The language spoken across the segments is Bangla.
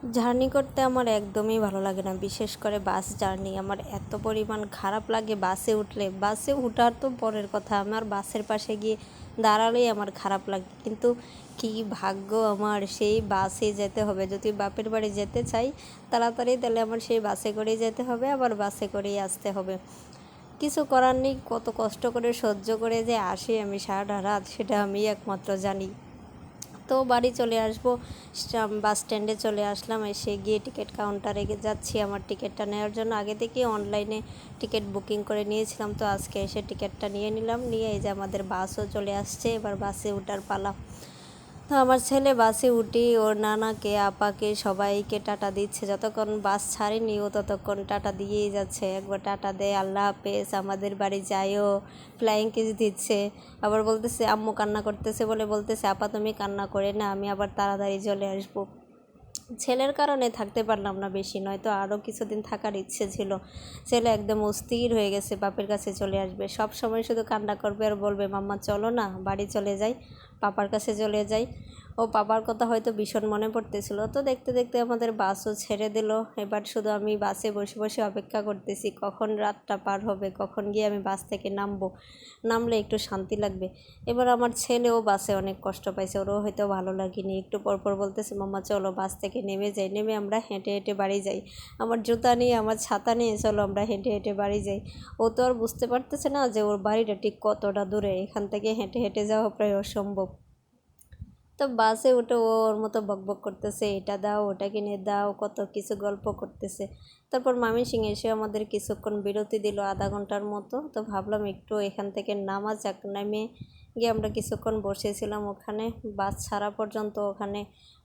জার্নি করতে আমার একদমই ভালো লাগে না, বিশেষ করে বাস জার্নি আমার এত পরিমাণ খারাপ লাগে। বাসে উঠলে, বাসে উঠার তো পরের কথা, আমার বাসের পাশে গিয়ে দাঁড়ালেই আমার খারাপ লাগে। কিন্তু কী ভাগ্য আমার, সেই বাসে যেতে হবে। যদি বাপের বাড়ি যেতে চাই তাড়াতাড়ি, তাহলে আমার সেই বাসে করেই যেতে হবে, আবার বাসে করেই আসতে হবে। কিছু করার নেই, কত কষ্ট করে সহ্য করে যে আসি আমি সারাটা রাত, সেটা আমি একমাত্র জানি। তো বাড়ি চলে আসবো, বাস স্ট্যান্ডে চলে আসলাম। এসে গিয়ে টিকিট কাউন্টারে যাচ্ছি আমার টিকিটটা নেওয়ার জন্য। আগে থেকেই অনলাইনে টিকিট বুকিং করে নিয়েছিলাম, তো আজকে এসে টিকিটটা নিয়ে নিলাম। নিয়ে এই যে আমাদের বাসও চলে আসছে, এবার বাসে ওঠার পালা। তো আমার ছেলে বাসে উঠি ওর নানাকে, আপাকে, সবাইকে টাটা দিচ্ছে। যতক্ষণ বাস ছাড়েনি ও ততক্ষণ টাটা দিয়েই যাচ্ছে। একবার টাটা দেয়, আল্লাহ হাফেজ, আমাদের বাড়ি যাইও, ফ্লাইং কিস দিচ্ছে। আবার বলতেছে, আম্মু কান্না করতেছে বলে বলতেছে, আপা তুমি কান্না করে না, আমি আবার তাড়াতাড়ি চলে আসবো। ছেলের কারণে থাকতে পারলাম না বেশি, নয়তো আরও কিছুদিন থাকার ইচ্ছে ছিল। ছেলে একদম অস্থির হয়ে গেছে, বাপের কাছে চলে আসবে। সব সময় শুধু কান্না করবে আর বলবে, মাম্মা চলো না বাড়ি চলে যাই, পাপার কাছে চলে যাই। ও পাপার কথা হয়তো ভীষণ মনে পড়তেছিল। তো দেখতে দেখতে আমাদের বাসও ছেড়ে দিল। এবার শুধু আমি বাসে বসে বসে অপেক্ষা করতেছি, কখন রাতটা পার হবে, কখন গিয়ে আমি বাস থেকে নামবো, নামলে একটু শান্তি লাগবে। এবার আমার ছেলেও বাসে অনেক কষ্ট পাইছে, ওরও হয়তো ভালো লাগেনি। একটু পরপর বলতেছে, মাম্মা চলো বাস থেকে নেমে যাই, নেমে আমরা হেঁটে হেঁটে বাড়ি যাই, আমার জুতা নিয়ে আমার ছাতা নিয়ে চলো আমরা হেঁটে হেঁটে বাড়ি যাই। ও তো আর বুঝতে পারতেছে না যে ওর বাড়িটা ঠিক কতটা দূরে, এখান থেকে হেঁটে হেঁটে যাওয়া প্রায় অসম্ভব। তো বাসে উঠে ও ওর মতো বকবক করতেছে, এটা দাও ওটা কিনে দাও, কত কিছু গল্প করতেছে। তারপর ময়মনসিংহ এসে আমাদের কিছুক্ষণ বিরতি দিল, আধা ঘন্টার মতো। তো ভাবলাম একটু এখান থেকে নামা যাক, নেমে গিয়ে আমরা কিছুক্ষণ বসেছিলাম ওখানে, বাস ছাড়া পর্যন্ত ওখানে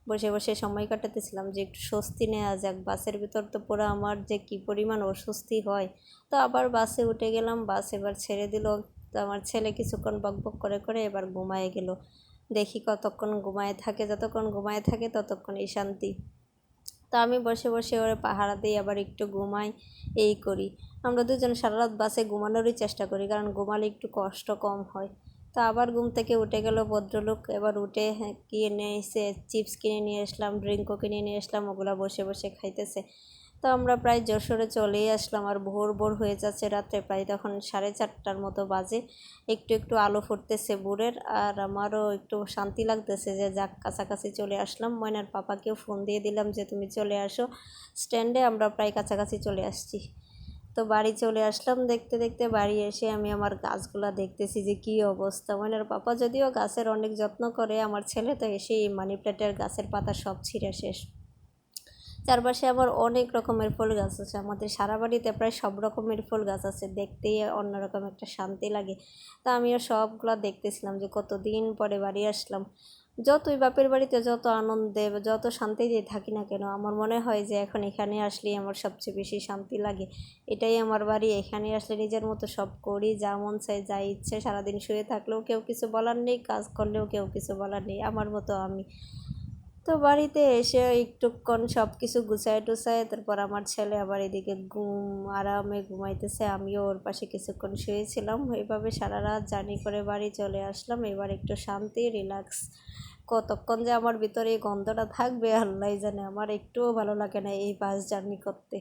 বসে বসে সময় কাটাতেছিলাম, যে একটু স্বস্তি নেওয়া যাক। বাসের ভিতর তো পুরো আমার যে কী পরিমাণ অস্বস্তি হয়। তো আবার বাসে উঠে গেলাম, বাস এবার ছেড়ে দিল। তো আমার ছেলে কিছুক্ষণ বকবক করে করে এবার ঘুমায়ে গেল। দেখি কতক্ষণ ঘুমায় থাকে, যতক্ষণ ঘুমায় থাকে ততক্ষণই শান্তি। তো আমি বসে বসে ওরে পাহারা দিই, আবার একটু ঘুমাই, এই করি। আমরা দুজন সারা রাত বাসে ঘুমানোরই চেষ্টা করি, কারণ ঘুমালে একটু কষ্ট কম হয়। তো আবার ঘুম থেকে উঠে গেল ভদ্রলোক। এবার উঠে কিনে এসে চিপস কিনে নিয়ে আসলাম, ড্রিঙ্কও কিনে নিয়ে আসলাম, ওগুলো বসে বসে খাইতেছে। তো আমরা প্রায় যশোরে চলেই আসলাম, আর ভোর ভোর হয়ে যাচ্ছে, রাত্রে প্রায় তখন 4:30টার মতো বাজে। একটু একটু আলো ফুটতেছে ভোরের, আর আমারও একটু শান্তি লাগতেছে যে যাক কাছাকাছি চলে আসলাম। ময়নার পাপাকেও ফোন দিয়ে দিলাম যে তুমি চলে আসো স্ট্যান্ডে, আমরা প্রায় কাছাকাছি চলে আসছি। তো বাড়ি চলে আসলাম। দেখতে দেখতে বাড়ি এসে আমি আমার গাছগুলা দেখতেছি যে কী অবস্থা। ময়নার পাপা যদিও গাছের অনেক যত্ন করে, আমার ছেলে তো এসেই মানি প্ল্যান্টের গাছের পাতা সব ছিঁড়ে শেষ। চারপাশে আবার অনেক রকমের ফুল গাছ আছে, আমাদের সারা বাড়িতে প্রায় সব রকমের ফুল গাছ আছে, দেখতেই অন্যরকম একটা শান্তি লাগে। তা আমিও সবগুলো দেখতেছিলাম যে কতদিন পরে বাড়ি আসলাম। যতই বাপের বাড়িতে যত আনন্দে যত শান্তিতে থাকি না কেন, আমার মনে হয় যে এখন এখানে আসলেই আমার সবচেয়ে বেশি শান্তি লাগে। এটাই আমার বাড়ি, এখানে আসলে নিজের মতো সব করি, যা মন চাই যা ইচ্ছে। সারাদিন শুয়ে থাকলেও কেউ কিছু বলার নেই, কাজ করলেও কেউ কিছু বলার নেই, আমার মতো আমি। তো বাড়িতে এসে একটুক্ষণ সব কিছু গুছায় টুছায় তারপর আমার ছেলে আবার এদিকে আরামে ঘুমাইতেছে, আমিও ওর পাশে কিছুক্ষণ শুয়েছিলাম। এইভাবে সারা রাত জার্নি করে বাড়ি চলে আসলাম। এবার একটু শান্তি রিল্যাক্স। কতক্ষণ যে আমার ভিতরে এই গন্ধটা থাকবে আল্লাহই জানে, আমার একটুও ভালো লাগে না এই বাস জার্নি করতে।